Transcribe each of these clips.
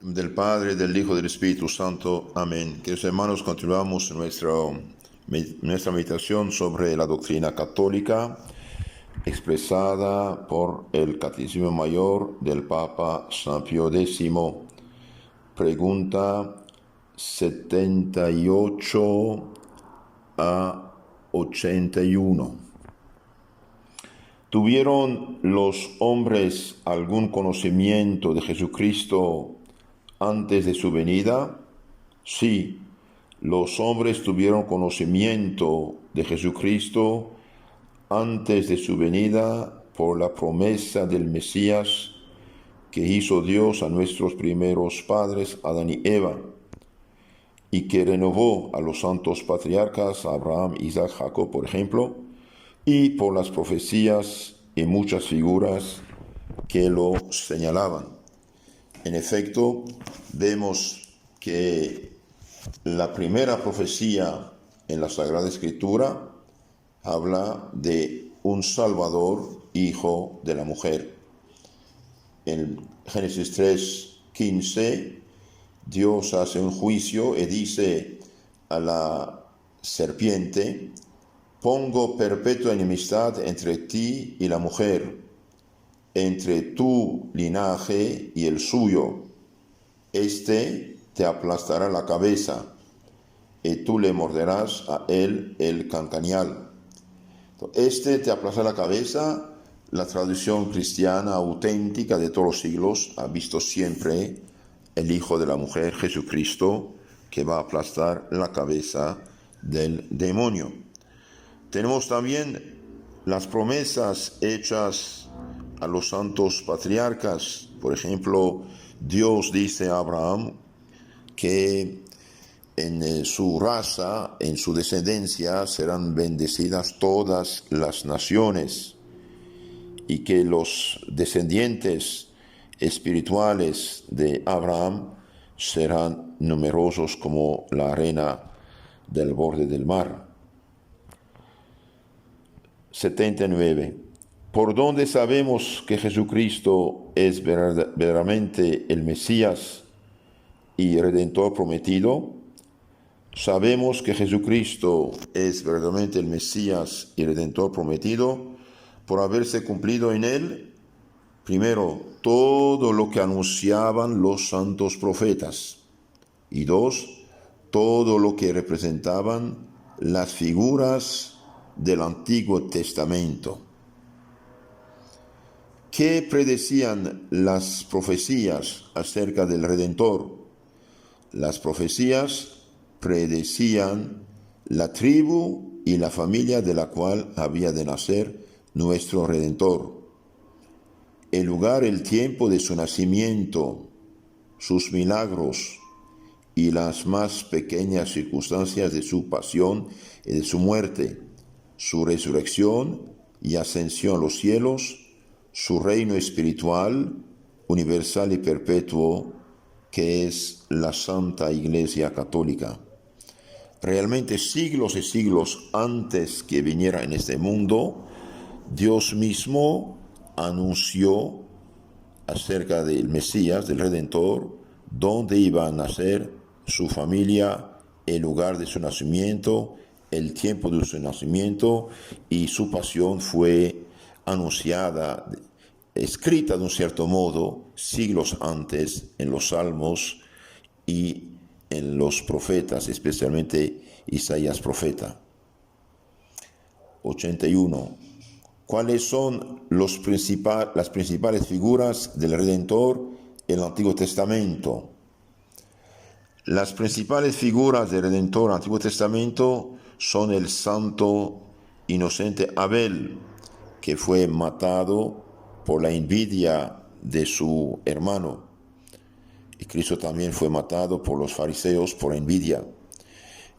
del Padre, del Hijo y del Espíritu Santo. Amén. Queridos hermanos, continuamos nuestra meditación sobre la doctrina católica expresada por el Catecismo Mayor del Papa San Pío X. Pregunta 78 a 81. ¿Tuvieron los hombres algún conocimiento de Jesucristo antes de su venida? Sí, los hombres tuvieron conocimiento de Jesucristo antes de su venida por la promesa del Mesías que hizo Dios a nuestros primeros padres, Adán y Eva, y que renovó a los santos patriarcas, Abraham, Isaac, Jacob, por ejemplo, y por las profecías y muchas figuras que lo señalaban. En efecto, vemos que la primera profecía en la Sagrada Escritura habla de un Salvador, hijo de la mujer. En Génesis 3:15, Dios hace un juicio y dice a la serpiente: pongo perpetua enemistad entre ti y la mujer, entre tu linaje y el suyo. Este te aplastará la cabeza, y tú le morderás a él el cancañal. Este te aplastará la cabeza. La tradición cristiana auténtica de todos los siglos ha visto siempre el Hijo de la mujer, Jesucristo, que va a aplastar la cabeza del demonio. Tenemos también las promesas hechas a los santos patriarcas. Por ejemplo, Dios dice a Abraham que en su raza, en su descendencia, serán bendecidas todas las naciones, y que los descendientes espirituales de Abraham serán numerosos como la arena del borde del mar. 79. ¿Por dónde sabemos que Jesucristo es verdaderamente el Mesías y Redentor prometido? Sabemos que Jesucristo es verdaderamente el Mesías y Redentor prometido por haberse cumplido en él, primero, todo lo que anunciaban los santos profetas, y dos, todo lo que representaban las figuras del Antiguo Testamento. ¿Qué predecían las profecías acerca del Redentor? Las profecías predecían la tribu y la familia de la cual había de nacer nuestro Redentor, el lugar, el tiempo de su nacimiento, sus milagros y las más pequeñas circunstancias de su pasión y de su muerte, su resurrección y ascensión a los cielos, su reino espiritual, universal y perpetuo, que es la Santa Iglesia Católica. Realmente siglos y siglos antes que viniera en este mundo, Dios mismo anunció acerca del Mesías, del Redentor, dónde iba a nacer su familia, el lugar de su nacimiento, el tiempo de su nacimiento, y su pasión fue anunciada, escrita de un cierto modo, siglos antes en los Salmos y en los profetas, especialmente Isaías profeta. 81. ¿Cuáles son las principales figuras del Redentor en el Antiguo Testamento? Las principales figuras del Redentor en el Antiguo Testamento son el santo inocente Abel, que fue matado por la envidia de su hermano. Y Cristo también fue matado por los fariseos por envidia.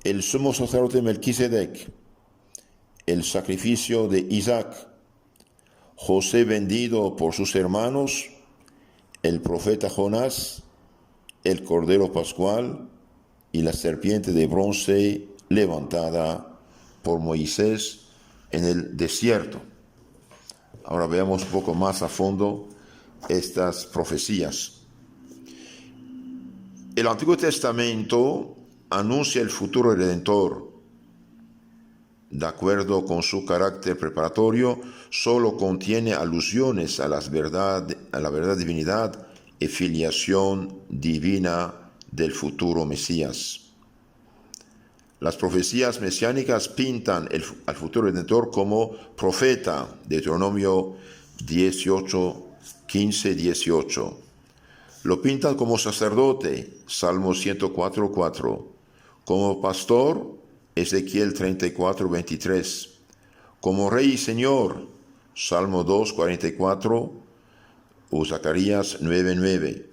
El sumo sacerdote Melquisedec, el sacrificio de Isaac, José vendido por sus hermanos, el profeta Jonás, el cordero pascual y la serpiente de bronce levantada por Moisés en el desierto. Ahora veamos un poco más a fondo estas profecías. El Antiguo Testamento anuncia el futuro Redentor. De acuerdo con su carácter preparatorio, solo contiene alusiones a la verdad divinidad y filiación divina del futuro Mesías. Las profecías mesiánicas pintan al futuro Redentor como profeta, Deuteronomio 18, 15, 18. Lo pintan como sacerdote, Salmo 104, 4. Como pastor, Ezequiel 34, 23. Como rey y señor, Salmo 2, 44 o Zacarías 9, 9.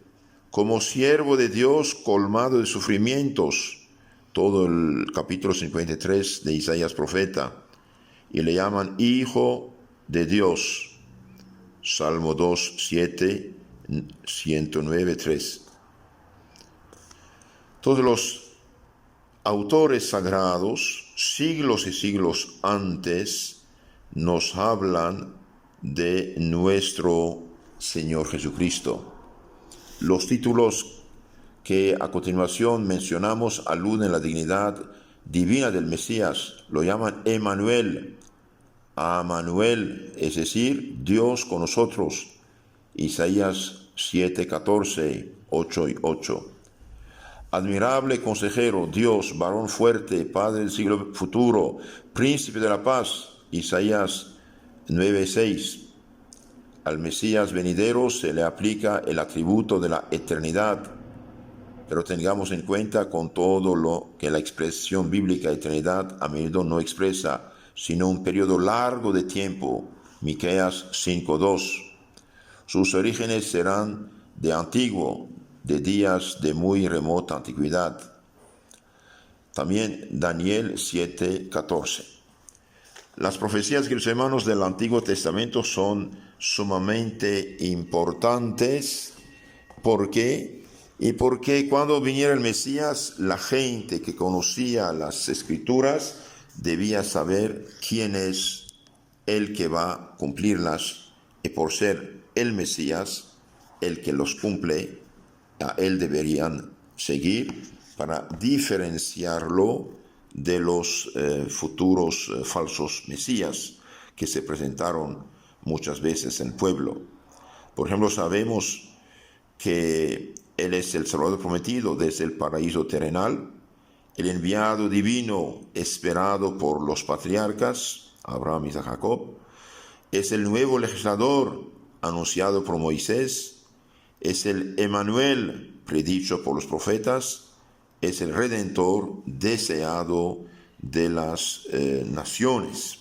Como siervo de Dios colmado de sufrimientos, todo el capítulo 53 de Isaías profeta, y le llaman Hijo de Dios, Salmo 2, 7, 109, 3. Todos los autores sagrados, siglos y siglos antes, nos hablan de nuestro Señor Jesucristo. Los títulos que a continuación mencionamos aluden a la dignidad divina del Mesías. Lo llaman Emmanuel, Amanuel, es decir, Dios con nosotros. Isaías 7, 14, 8 y 8. Admirable consejero, Dios, varón fuerte, Padre del siglo futuro, príncipe de la paz. Isaías 9, 6. Al Mesías venidero se le aplica el atributo de la eternidad, pero tengamos en cuenta con todo lo que la expresión bíblica eternidad a menudo no expresa, sino un periodo largo de tiempo. Miqueas 5:2. Sus orígenes serán de antiguo, de días de muy remota antigüedad. También Daniel 7:14. Las profecías, queridos hermanos, del Antiguo Testamento son sumamente importantes. ¿Por qué? Y porque cuando viniera el Mesías, la gente que conocía las Escrituras debía saber quién es el que va a cumplirlas, y por ser el Mesías el que los cumple, a él deberían seguir para diferenciarlo de los futuros falsos Mesías que se presentaron muchas veces en el pueblo. Por ejemplo, sabemos que Él es el Salvador prometido desde el paraíso terrenal, el enviado divino esperado por los patriarcas, Abraham, Isaac, Jacob, es el nuevo legislador anunciado por Moisés, es el Emmanuel predicho por los profetas, es el Redentor deseado de las naciones.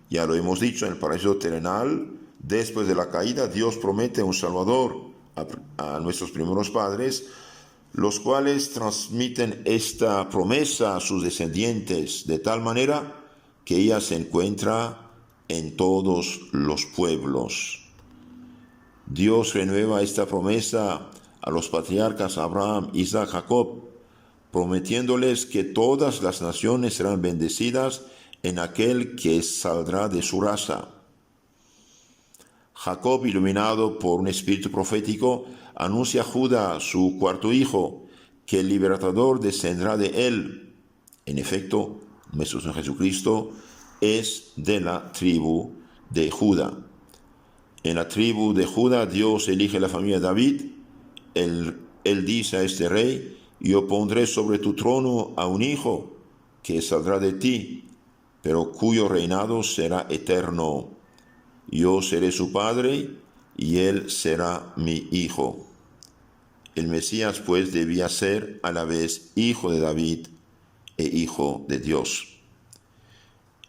Ya lo hemos dicho, en el paraíso terrenal, después de la caída, Dios promete un Salvador a nuestros primeros padres, los cuales transmiten esta promesa a sus descendientes de tal manera que ella se encuentra en todos los pueblos. Dios renueva esta promesa a los patriarcas Abraham, Isaac, Jacob, prometiéndoles que todas las naciones serán bendecidas en aquel que saldrá de su raza. Jacob, iluminado por un espíritu profético, anuncia a Judá, su cuarto hijo, que el libertador descendrá de él. En efecto, nuestro Señor Jesucristo es de la tribu de Judá. En la tribu de Judá Dios elige la familia de David. Él dice a este rey: yo pondré sobre tu trono a un hijo que saldrá de ti, pero cuyo reinado será eterno. Yo seré su padre y él será mi hijo. El Mesías, pues, debía ser a la vez hijo de David e hijo de Dios.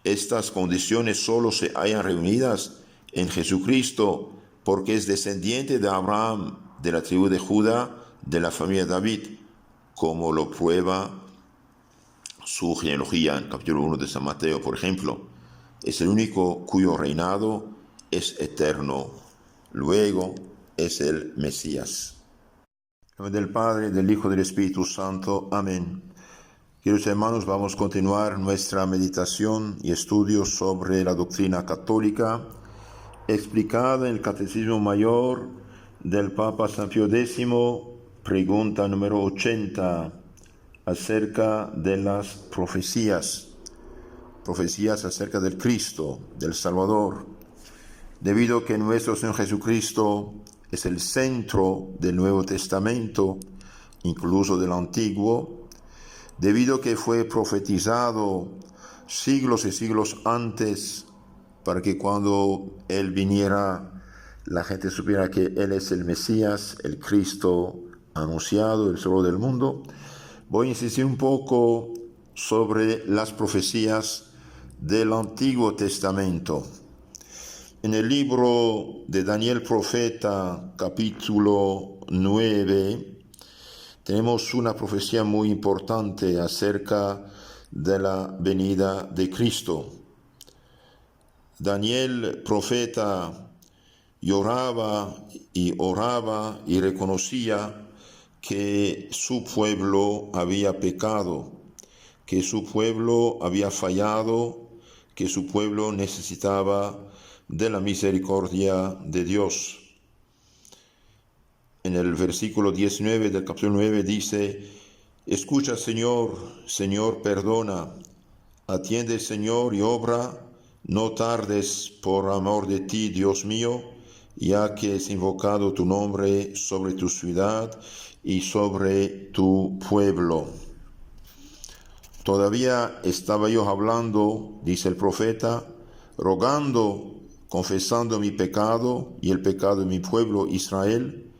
Estas condiciones solo se hallan reunidas en Jesucristo, porque es descendiente de Abraham, de la tribu de Judá, de la familia de David, como lo prueba su genealogía en capítulo 1 de San Mateo, por ejemplo. Es el único cuyo reinado es eterno. Luego es el Mesías. En nombre del Padre, del Hijo y del Espíritu Santo. Amén. Queridos hermanos, vamos a continuar nuestra meditación y estudio sobre la doctrina católica explicada en el Catecismo Mayor del Papa San Pío X, Pregunta número 80 acerca de las profecías. Profecías acerca del Cristo, del Salvador. Debido a que nuestro Señor Jesucristo es el centro del Nuevo Testamento, incluso del Antiguo, debido a que fue profetizado siglos y siglos antes, para que cuando Él viniera, la gente supiera que Él es el Mesías, el Cristo anunciado, el Salvador del mundo. Voy a insistir un poco sobre las profecías del Antiguo Testamento. En el libro de Daniel Profeta, capítulo 9, tenemos una profecía muy importante acerca de la venida de Cristo. Daniel Profeta lloraba y oraba y reconocía que su pueblo había pecado, que su pueblo había fallado, que su pueblo necesitaba de la misericordia de Dios. En el versículo 19 del capítulo 9 dice: escucha, Señor, Señor, perdona, atiende, Señor, y obra, no tardes por amor de ti, Dios mío, ya que es invocado tu nombre sobre tu ciudad y sobre tu pueblo. Todavía estaba yo hablando, dice el profeta, rogando, confesando mi pecado y el pecado de mi pueblo Israel,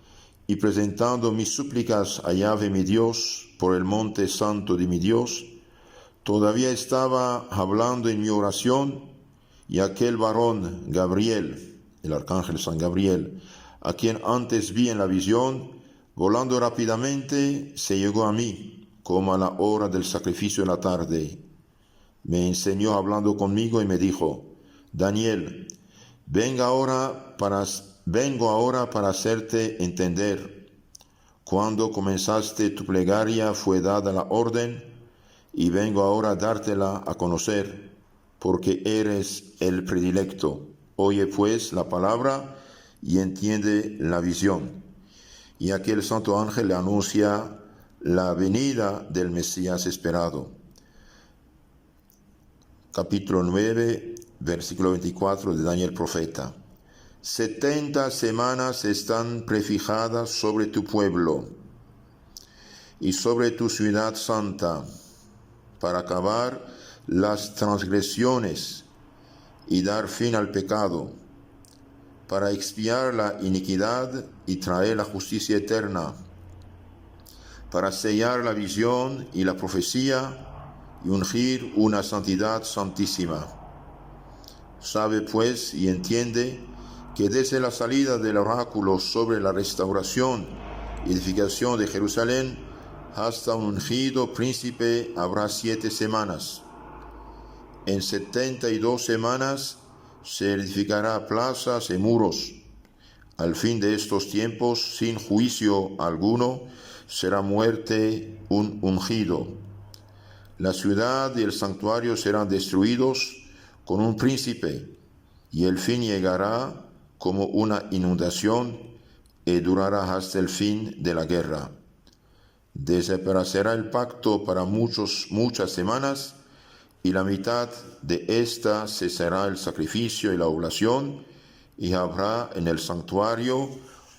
y presentando mis súplicas a Yahvé mi Dios por el monte santo de mi Dios. Todavía estaba hablando en mi oración, y aquel varón Gabriel, el arcángel San Gabriel, a quien antes vi en la visión, volando rápidamente, se llegó a mí, como a la hora del sacrificio de la tarde. Me enseñó hablando conmigo y me dijo: Daniel, vengo ahora para hacerte entender. Cuando comenzaste tu plegaria fue dada la orden, y vengo ahora a dártela a conocer, porque eres el predilecto. Oye pues la palabra y entiende la visión. Y aquel santo ángel le anuncia la venida del Mesías esperado. Capítulo 9, versículo 24 de Daniel Profeta. 70 semanas están prefijadas sobre tu pueblo y sobre tu ciudad santa, para acabar las transgresiones y dar fin al pecado, para expiar la iniquidad y traer la justicia eterna, para sellar la visión y la profecía y ungir una santidad santísima. Sabe pues y entiende que desde la salida del oráculo sobre la restauración y edificación de Jerusalén hasta un ungido príncipe habrá 7 semanas. En 72 semanas se edificará plazas y muros. Al fin de estos tiempos, sin juicio alguno, será muerte un ungido. La ciudad y el santuario serán destruidos con un príncipe, y el fin llegará como una inundación y durará hasta el fin de la guerra. Desaparecerá el pacto para muchas semanas, y la mitad de esta cesará el sacrificio y la oblación, y habrá en el santuario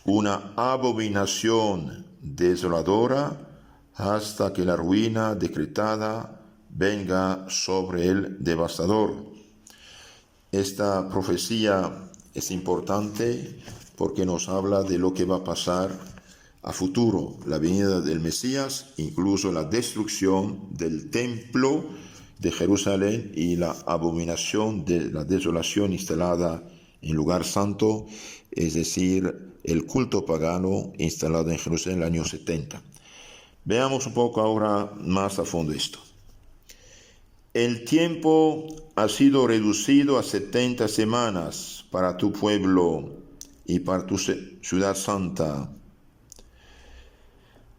una abominación desoladora hasta que la ruina decretada venga sobre el devastador. Esta profecía es importante porque nos habla de lo que va a pasar a futuro, la venida del Mesías, incluso la destrucción del templo de Jerusalén y la abominación de la desolación instalada en lugar santo, es decir, el culto pagano instalado en Jerusalén en el año 70. Veamos un poco ahora más a fondo esto. El tiempo ha sido reducido a 70 semanas para tu pueblo y para tu ciudad santa,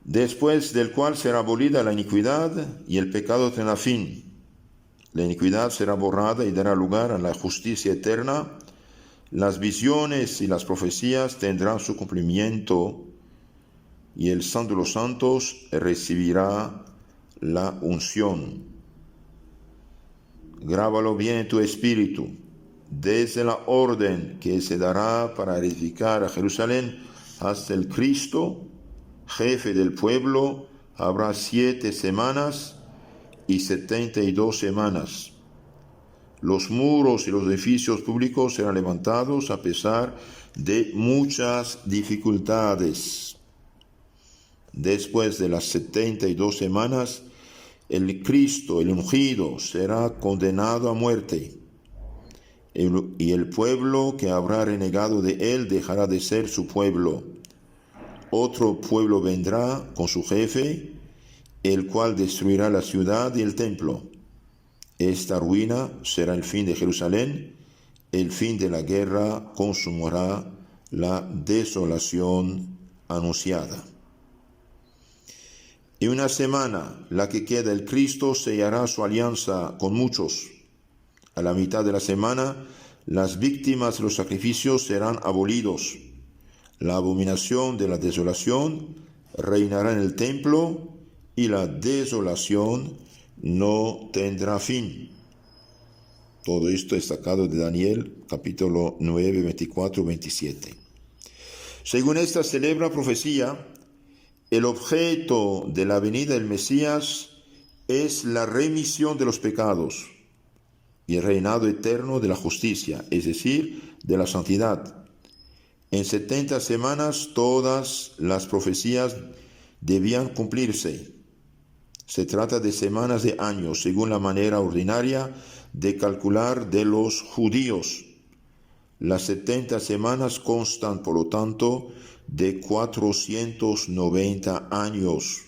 después del cual será abolida la iniquidad y el pecado tendrá fin. La iniquidad será borrada y dará lugar a la justicia eterna. Las visiones y las profecías tendrán su cumplimiento, y el Santo de los Santos recibirá la unción. Grábalo bien en tu espíritu. Desde la orden que se dará para edificar a Jerusalén hasta el Cristo, jefe del pueblo, habrá 7 semanas y 72 semanas. Los muros y los edificios públicos serán levantados a pesar de muchas dificultades. Después de las 72 semanas, el Cristo, el ungido, será condenado a muerte. Y el pueblo que habrá renegado de él dejará de ser su pueblo. Otro pueblo vendrá con su jefe, el cual destruirá la ciudad y el templo. Esta ruina será el fin de Jerusalén. El fin de la guerra consumará la desolación anunciada. En una semana, la que queda, el Cristo sellará su alianza con muchos. A la mitad de la semana, las víctimas de los sacrificios serán abolidos. La abominación de la desolación reinará en el templo y la desolación no tendrá fin. Todo esto es sacado de Daniel, capítulo 9, 24, 27. Según esta célebra profecía, el objeto de la venida del Mesías es la remisión de los pecados y el reinado eterno de la justicia, es decir, de la santidad. En 70 semanas todas las profecías debían cumplirse. Se trata de semanas de años, según la manera ordinaria de calcular de los judíos. Las 70 semanas constan, por lo tanto, de 490 años.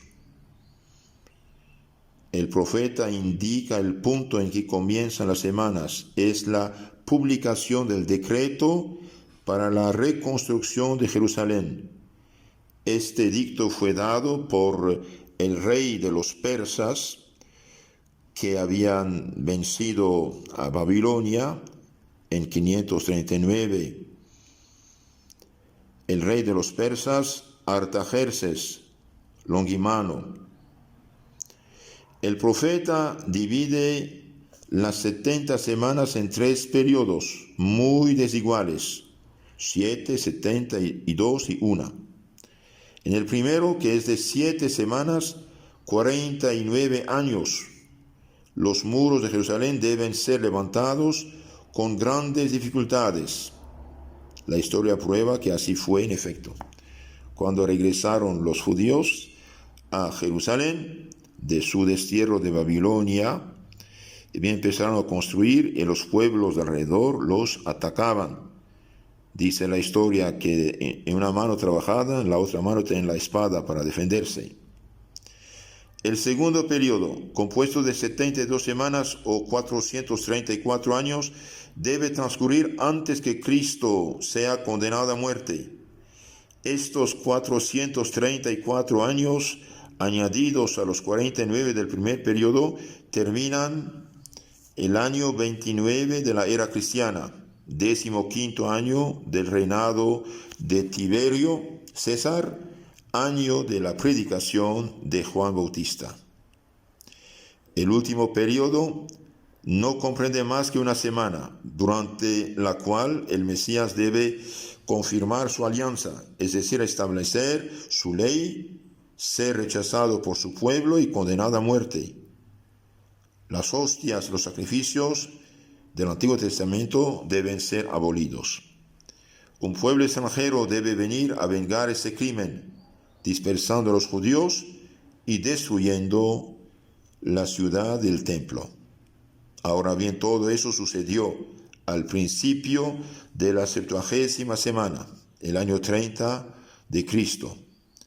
El profeta indica el punto en que comienzan las semanas. Es la publicación del decreto para la reconstrucción de Jerusalén. Este edicto fue dado por el rey de los persas, que habían vencido a Babilonia en 539. El rey de los persas, Artajerjes Longimano. El profeta divide las 70 semanas en 3 periodos muy desiguales: 7, 72 y 1. En el primero, que es de 7 semanas, 49 años, los muros de Jerusalén deben ser levantados con grandes dificultades. La historia prueba que así fue en efecto. Cuando regresaron los judíos a Jerusalén de su destierro de Babilonia, empezaron a construir y los pueblos de alrededor los atacaban. Dice la historia que en una mano trabajada, en la otra mano tenían la espada para defenderse. El segundo periodo, compuesto de 72 semanas o 434 años, debe transcurrir antes que Cristo sea condenado a muerte. Estos 434 años, añadidos a los 49 del primer periodo, terminan el año 29 de la era cristiana, 15º año del reinado de Tiberio César, año de la predicación de Juan Bautista. El último periodo no comprende más que una semana, durante la cual el Mesías debe confirmar su alianza, es decir, establecer su ley, ser rechazado por su pueblo y condenado a muerte. Las hostias, los sacrificios del Antiguo Testamento deben ser abolidos. Un pueblo extranjero debe venir a vengar ese crimen, dispersando a los judíos y destruyendo la ciudad del templo. Ahora bien, todo eso sucedió al principio de la 70ª semana, el año 30 de Cristo.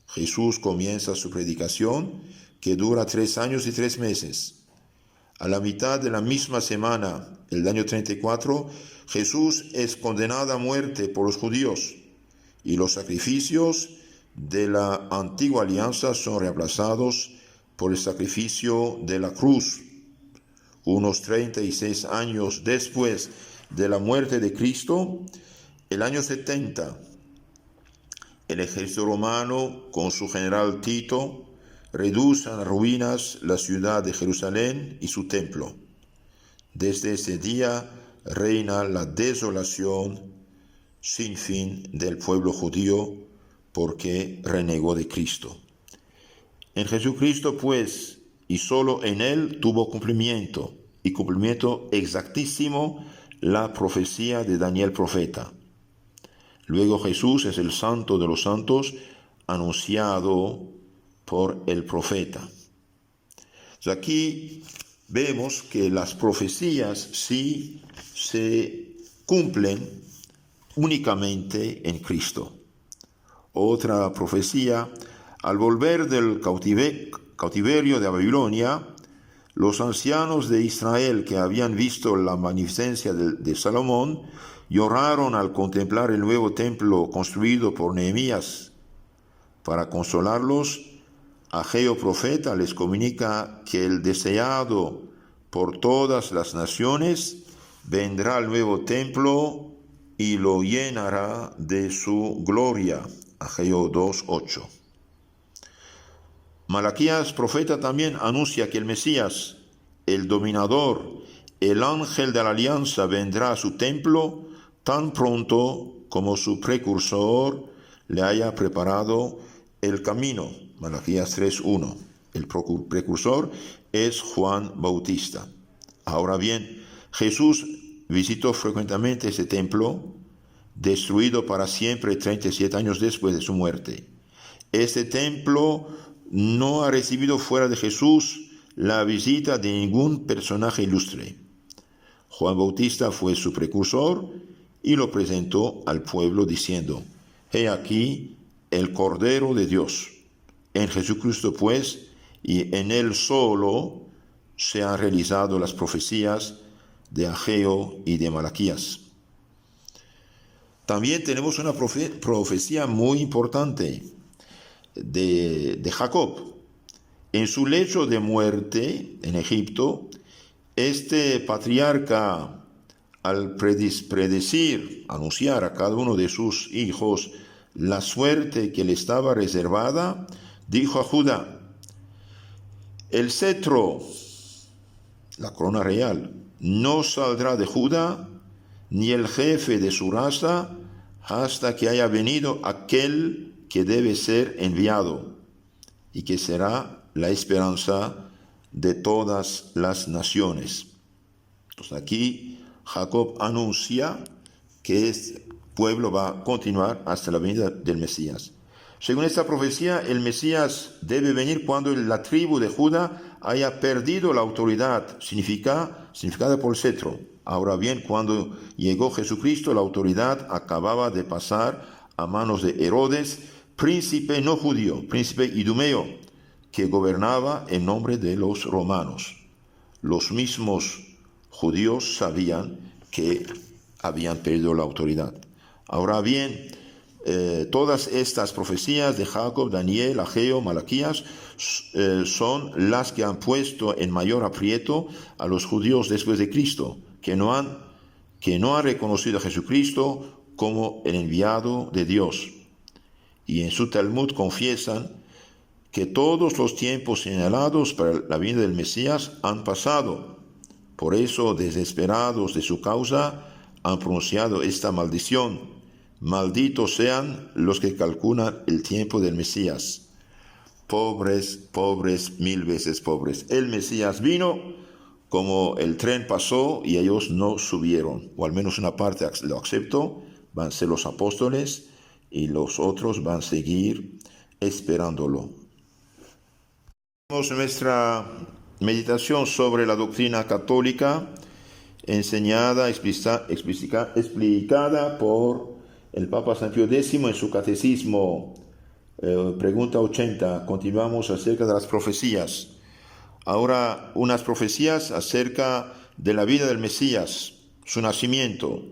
Jesús comienza su predicación, que dura 3 años y 3 meses. A la mitad de la misma semana, el año 34, Jesús es condenado a muerte por los judíos y los sacrificios de la antigua alianza son reemplazados por el sacrificio de la cruz. Unos 36 años después de la muerte de Cristo, el año 70, el ejército romano, con su general Tito, reduce a ruinas la ciudad de Jerusalén y su templo. Desde ese día reina la desolación sin fin del pueblo judío porque renegó de Cristo. En Jesucristo, pues, y solo en Él tuvo cumplimiento, y cumplimiento exactísimo, la profecía de Daniel profeta. Luego Jesús es el santo de los santos, anunciado por el profeta. Entonces aquí vemos que las profecías sí se cumplen únicamente en Cristo. Otra profecía: al volver del cautiverio de Babilonia, los ancianos de Israel que habían visto la magnificencia de Salomón lloraron al contemplar el nuevo templo construido por Nehemías. Para consolarlos, Ageo profeta les comunica que el deseado por todas las naciones vendrá al nuevo templo y lo llenará de su gloria. Ageo 2:8. Malaquías profeta también anuncia que el Mesías, el dominador, el ángel de la alianza, vendrá a su templo tan pronto como su precursor le haya preparado el camino. Malaquías 3:1. El precursor es Juan Bautista. Ahora bien, Jesús visitó frecuentemente ese templo, destruido para siempre 37 años después de su muerte. Este templo no ha recibido fuera de Jesús la visita de ningún personaje ilustre. Juan Bautista fue su precursor y lo presentó al pueblo diciendo: he aquí el Cordero de Dios. En Jesucristo, pues, y en Él solo se han realizado las profecías de Ageo y de Malaquías. También tenemos una profecía muy importante de Jacob. En su lecho de muerte en Egipto, este patriarca, al predecir, anunciar a cada uno de sus hijos la suerte que le estaba reservada, dijo a Judá: el cetro, la corona real, no saldrá de Judá, ni el jefe de su raza, hasta que haya venido aquel que debe ser enviado, y que será la esperanza de todas las naciones. Entonces aquí Jacob anuncia que este pueblo va a continuar hasta la venida del Mesías. Según esta profecía, el Mesías debe venir cuando la tribu de Judá haya perdido la autoridad significada por el cetro. Ahora bien, cuando llegó Jesucristo, la autoridad acababa de pasar a manos de Herodes, príncipe no judío, príncipe idumeo, que gobernaba en nombre de los romanos. Los mismos judíos sabían que habían perdido la autoridad. Ahora bien, todas estas profecías de Jacob, Daniel, Ageo, Malaquías son las que han puesto en mayor aprieto a los judíos después de Cristo, que no han reconocido a Jesucristo como el enviado de Dios. Y en su Talmud confiesan que todos los tiempos señalados para la venida del Mesías han pasado. Por eso, desesperados de su causa, han pronunciado esta maldición: malditos sean los que calculan el tiempo del Mesías. Pobres, pobres, mil veces pobres. El Mesías vino, como el tren pasó, y ellos no subieron, o al menos una parte lo aceptó. Van a ser los apóstoles, y los otros van a seguir esperándolo. Nuestra meditación sobre la doctrina católica, enseñada, explicada por el Papa San Pío X en su Catecismo, pregunta 80. Continuamos acerca de las profecías. Ahora, unas profecías acerca de la vida del Mesías, su nacimiento.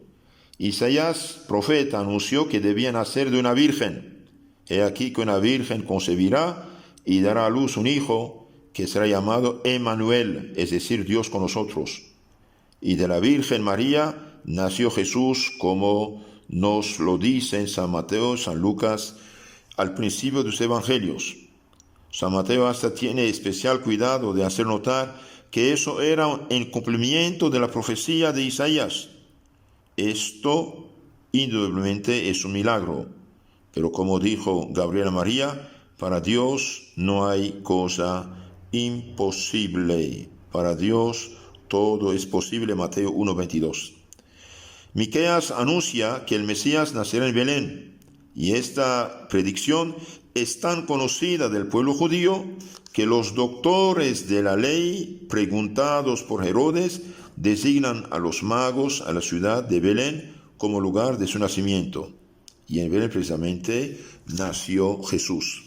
Isaías, profeta, anunció que debía nacer de una virgen. He aquí que una virgen concebirá y dará a luz un hijo que será llamado Emmanuel, es decir, Dios con nosotros. Y de la Virgen María nació Jesús, como nos lo dicen San Mateo, San Lucas al principio de sus evangelios. San Mateo hasta tiene especial cuidado de hacer notar que eso era en cumplimiento de la profecía de Isaías. Esto indudablemente es un milagro, pero como dijo Gabriel a María, para Dios no hay cosa imposible. Para Dios todo es posible. Mateo 1:22. Miqueas anuncia que el Mesías nacerá en Belén, y esta predicción es tan conocida del pueblo judío que los doctores de la ley, preguntados por Herodes, designan a los magos a la ciudad de Belén como lugar de su nacimiento. Y en Belén precisamente nació Jesús.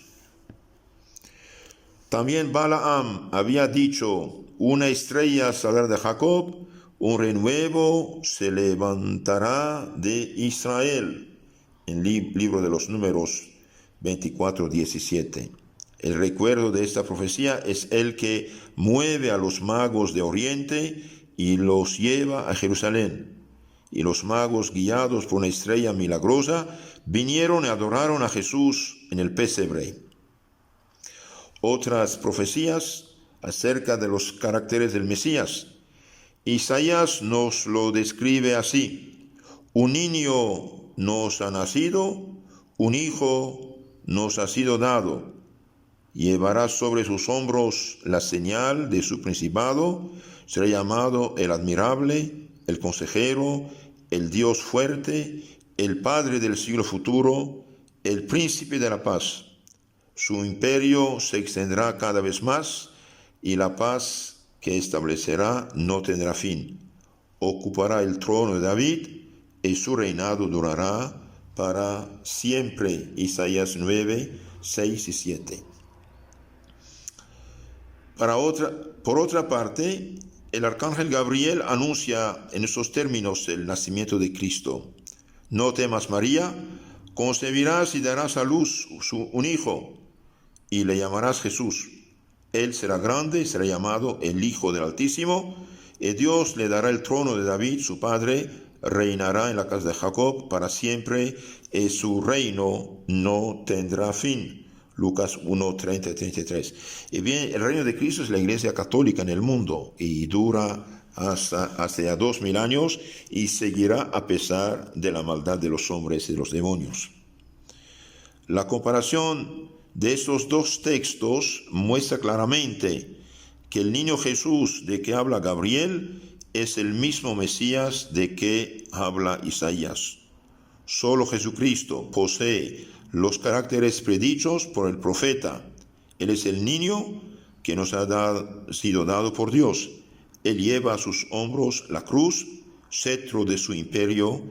También Balaam había dicho: una estrella saldrá de Jacob, un renuevo se levantará de Israel. En libro de los Números 24:17. El recuerdo de esta profecía es el que mueve a los magos de Oriente y los lleva a Jerusalén. Y los magos, guiados por una estrella milagrosa, vinieron y adoraron a Jesús en el pesebre. Otras profecías acerca de los caracteres del Mesías. Isaías nos lo describe así: un niño nos ha nacido, un hijo nos ha sido dado. Llevará sobre sus hombros la señal de su principado, será llamado el admirable, el consejero, el Dios fuerte, el Padre del siglo futuro, el príncipe de la paz. Su imperio se extenderá cada vez más, y la paz que establecerá no tendrá fin. Ocupará el trono de David, y su reinado durará para siempre. Isaías 9, 6 y 7. Por otra parte, el arcángel Gabriel anuncia en estos términos el nacimiento de Cristo. No temas, María, concebirás y darás a luz un hijo, y le llamarás Jesús. Él será grande y será llamado el Hijo del Altísimo, y Dios le dará el trono de David, su padre, reinará en la casa de Jacob para siempre, y su reino no tendrá fin. Lucas 1, 30 y 33. Y bien, el reino de Cristo es la iglesia católica en el mundo, y dura hasta ya 2000 años, y seguirá a pesar de la maldad de los hombres y de los demonios. La comparación de estos dos textos muestra claramente que el niño Jesús de que habla Gabriel es el mismo Mesías de que habla Isaías. Solo Jesucristo posee los caracteres predichos por el profeta. Él es el niño que nos ha sido dado por Dios. Él lleva a sus hombros la cruz, cetro de su imperio.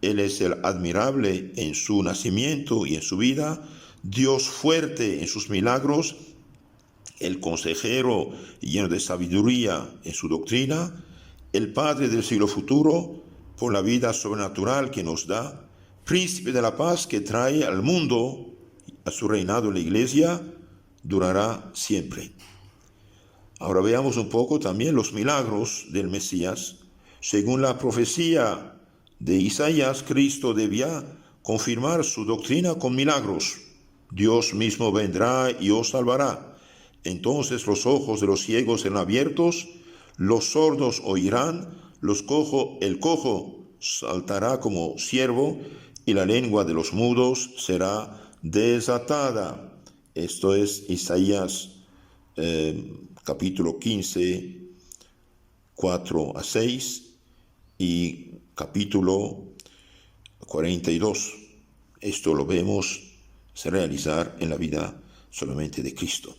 Él es el admirable en su nacimiento y en su vida, Dios fuerte en sus milagros, el consejero lleno de sabiduría en su doctrina, el Padre del siglo futuro por la vida sobrenatural que nos da, príncipe de la paz que trae al mundo a su reinado en la iglesia, durará siempre. Ahora veamos un poco también los milagros del Mesías. Según la profecía de Isaías, Cristo debía confirmar su doctrina con milagros. Dios mismo vendrá y os salvará. Entonces los ojos de los ciegos serán abiertos, los sordos oirán, el cojo saltará como ciervo, y la lengua de los mudos será desatada. Esto es Isaías capítulo 15, 4 a 6 y capítulo 42. Esto lo vemos realizar en la vida solamente de Cristo.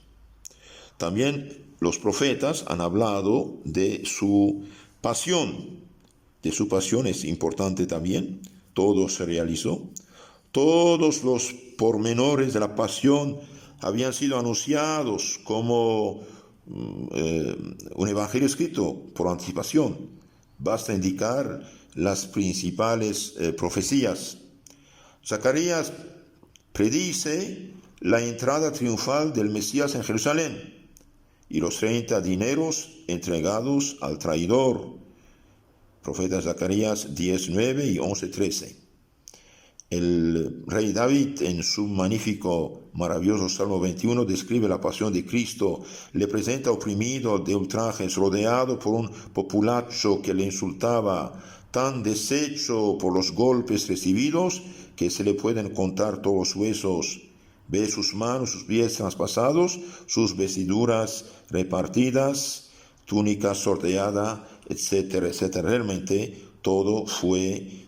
También los profetas han hablado de su pasión. De su pasión es importante también. Todo se realizó. Todos los pormenores de la pasión habían sido anunciados como un evangelio escrito por anticipación. Basta indicar las principales profecías. Zacarías predice la entrada triunfal del Mesías en Jerusalén y los 30 dineros entregados al traidor. Profeta Zacarías 10:9 y 11:13. El rey David, en su magnífico, maravilloso Salmo 21, describe la pasión de Cristo. Le presenta oprimido de ultrajes, rodeado por un populacho que le insultaba, tan deshecho por los golpes recibidos que se le pueden contar todos los huesos. Ve sus manos, sus pies traspasados, sus vestiduras repartidas, túnica sorteada, etcétera, etcétera. Realmente todo fue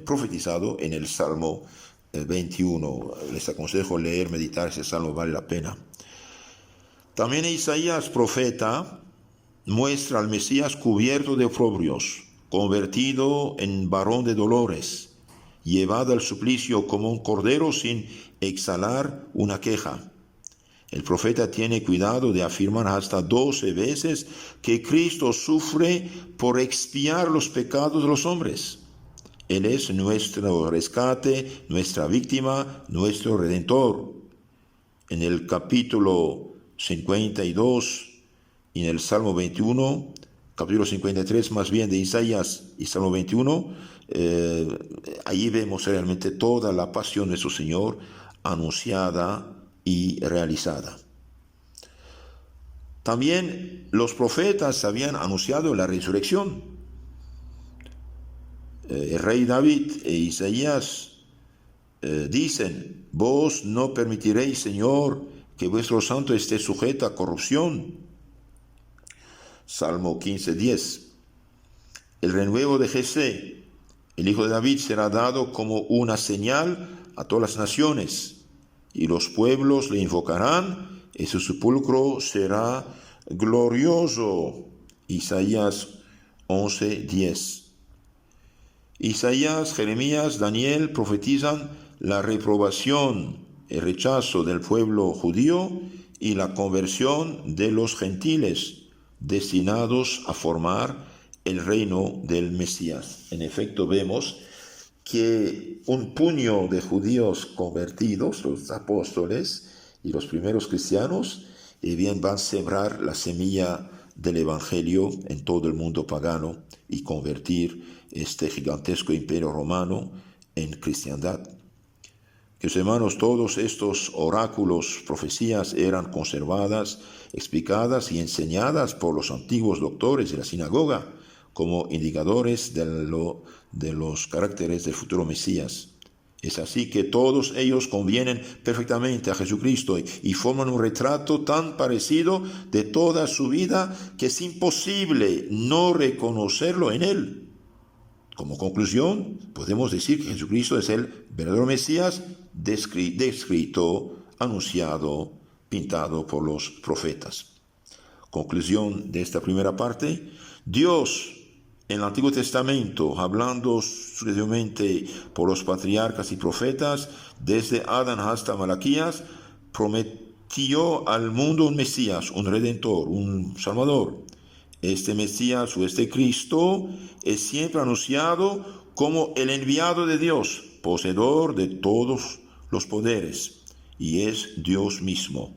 profetizado en el Salmo 21. Les aconsejo leer, meditar ese salmo, vale la pena. También Isaías, profeta, muestra al Mesías cubierto de oprobios, convertido en varón de dolores, llevado al suplicio como un cordero sin exhalar una queja. El profeta tiene cuidado de afirmar hasta 12 veces que Cristo sufre por expiar los pecados de los hombres. Él es nuestro rescate, nuestra víctima, nuestro redentor. En el capítulo 52 y en el Salmo 21, capítulo 53 más bien de Isaías y Salmo 21, allí vemos realmente toda la pasión de su Señor anunciada y realizada. También los profetas habían anunciado la resurrección. El rey David e Isaías dicen: vos no permitiréis, Señor, que vuestro santo esté sujeto a corrupción. Salmo 15:10. El renuevo de Jesé, el hijo de David, será dado como una señal a todas las naciones, y los pueblos le invocarán, y su sepulcro será glorioso. Isaías 11:10. Isaías, Jeremías, Daniel profetizan la reprobación, el rechazo del pueblo judío y la conversión de los gentiles, destinados a formar el reino del Mesías. En efecto, vemos que un puño de judíos convertidos, los apóstoles y los primeros cristianos, bien van a sembrar la semilla del Evangelio en todo el mundo pagano y convertir este gigantesco imperio romano en cristiandad. Que, hermanos, todos estos oráculos, profecías eran conservadas, explicadas y enseñadas por los antiguos doctores de la sinagoga como indicadores de los caracteres del futuro Mesías. Es así que todos ellos convienen perfectamente a Jesucristo y forman un retrato tan parecido de toda su vida que es imposible no reconocerlo en él. Como conclusión, podemos decir que Jesucristo es el verdadero Mesías descrito, anunciado, pintado por los profetas. Conclusión de esta primera parte: Dios en el Antiguo Testamento, hablando sucesivamente por los patriarcas y profetas, desde Adán hasta Malaquías, prometió al mundo un Mesías, un Redentor, un Salvador. Este Mesías o este Cristo es siempre anunciado como el enviado de Dios, poseedor de todos los poderes, y es Dios mismo.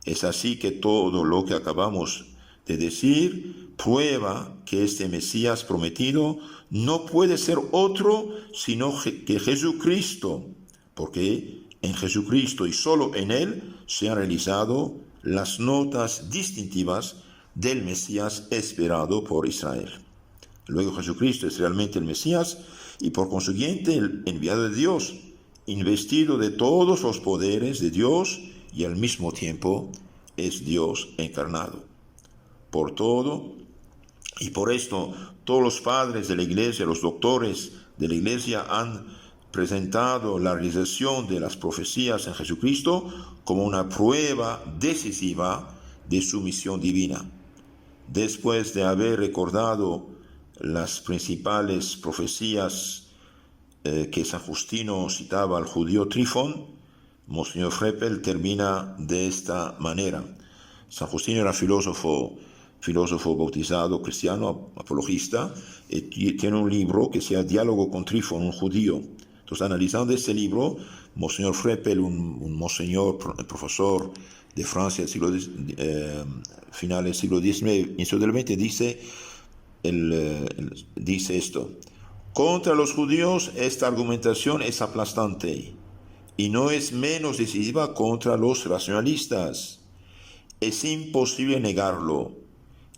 Es así que todo lo que acabamos de decir prueba que este Mesías prometido no puede ser otro sino que Jesucristo, porque en Jesucristo y solo en Él se han realizado las notas distintivas del Mesías esperado por Israel. Luego Jesucristo es realmente el Mesías y por consiguiente el enviado de Dios, investido de todos los poderes de Dios y al mismo tiempo es Dios encarnado. Por todo y por esto, todos los padres de la iglesia, los doctores de la iglesia han presentado la realización de las profecías en Jesucristo como una prueba decisiva de su misión divina. Después de haber recordado las principales profecías que San Justino citaba al judío Trifón, Monseñor Freppel termina de esta manera. San Justino era filósofo bautizado, cristiano, apologista, y tiene un libro que se llama Diálogo con Trifón, un judío. Entonces, analizando este libro, Monseñor Freppel, un monseñor, profesor de Francia del final del siglo XIX, indudablemente dice esto: Contra los judíos esta argumentación es aplastante y no es menos decisiva contra los racionalistas. Es imposible negarlo.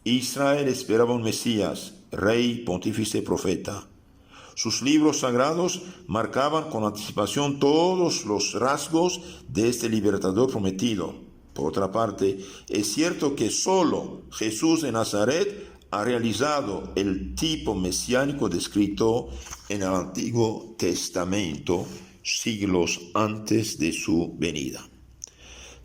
Israel esperaba un Mesías, rey, pontífice, profeta. Sus libros sagrados marcaban con anticipación todos los rasgos de este libertador prometido. Por otra parte, es cierto que solo Jesús de Nazaret ha realizado el tipo mesiánico descrito en el Antiguo Testamento siglos antes de su venida.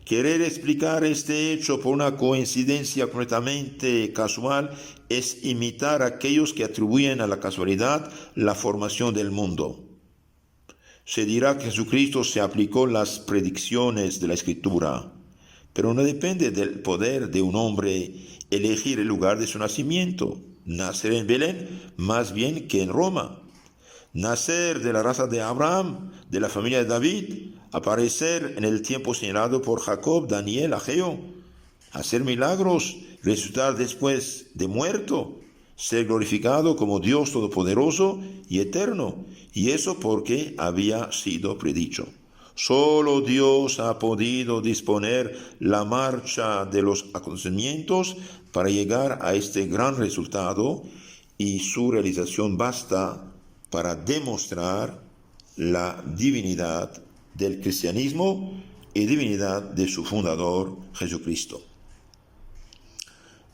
Querer explicar este hecho por una coincidencia completamente casual es imitar a aquellos que atribuyen a la casualidad la formación del mundo. Se dirá que Jesucristo se aplicó las predicciones de la Escritura, pero no depende del poder de un hombre elegir el lugar de su nacimiento, nacer en Belén más bien que en Roma, nacer de la raza de Abraham, de la familia de David, aparecer en el tiempo señalado por Jacob, Daniel, Ageo, hacer milagros, resucitar después de muerto, ser glorificado como Dios Todopoderoso y Eterno, y eso porque había sido predicho. Solo Dios ha podido disponer la marcha de los acontecimientos para llegar a este gran resultado, y su realización basta para demostrar la divinidad del cristianismo y divinidad de su fundador, Jesucristo.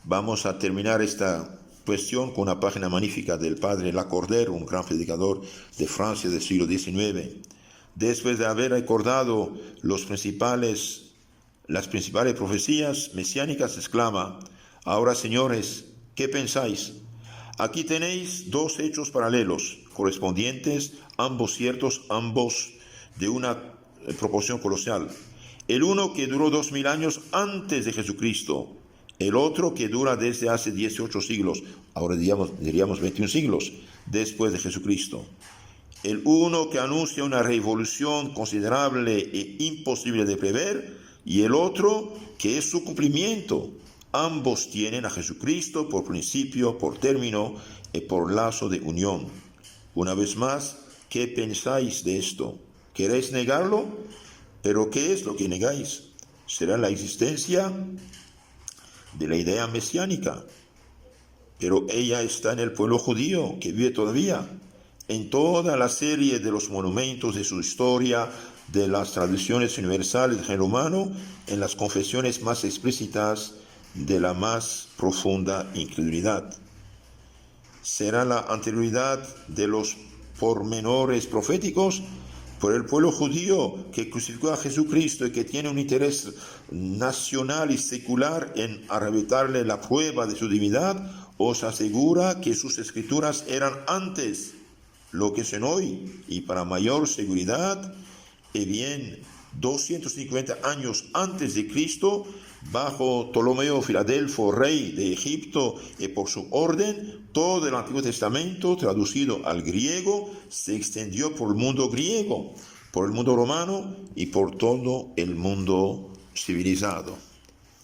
Vamos a terminar esta cuestión con una página magnífica del padre Lacordaire, un gran predicador de Francia del siglo XIX. Después de haber recordado las principales profecías mesiánicas, exclama: ahora, señores, ¿qué pensáis? Aquí tenéis dos hechos paralelos, correspondientes, ambos ciertos, ambos de una proporción colosal. El uno que duró 2000 años antes de Jesucristo, el otro que dura desde hace 18 siglos, ahora diríamos 21 siglos, después de Jesucristo. El uno que anuncia una revolución considerable e imposible de prever, y el otro que es su cumplimiento. Ambos tienen a Jesucristo por principio, por término y por lazo de unión. Una vez más, ¿qué pensáis de esto? ¿Queréis negarlo? ¿Pero qué es lo que negáis? ¿Será la existencia de la idea mesiánica? Pero ella está en el pueblo judío, que vive todavía. En toda la serie de los monumentos de su historia, de las tradiciones universales del género humano, en las confesiones más explícitas de la más profunda incredulidad. ¿Será la anterioridad de los pormenores proféticos? Por el pueblo judío que crucificó a Jesucristo y que tiene un interés nacional y secular en arrebatarle la prueba de su divinidad, os asegura que sus escrituras eran antes lo que son hoy, y para mayor seguridad, y bien 250 años antes de Cristo, bajo Ptolomeo Filadelfo, rey de Egipto, y por su orden, todo el Antiguo Testamento, traducido al griego, se extendió por el mundo griego, por el mundo romano y por todo el mundo civilizado.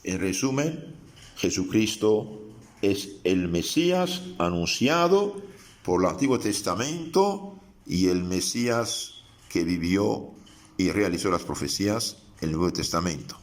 En resumen, Jesucristo es el Mesías anunciado por el Antiguo Testamento y el Mesías que vivió y realizó las profecías en el Nuevo Testamento.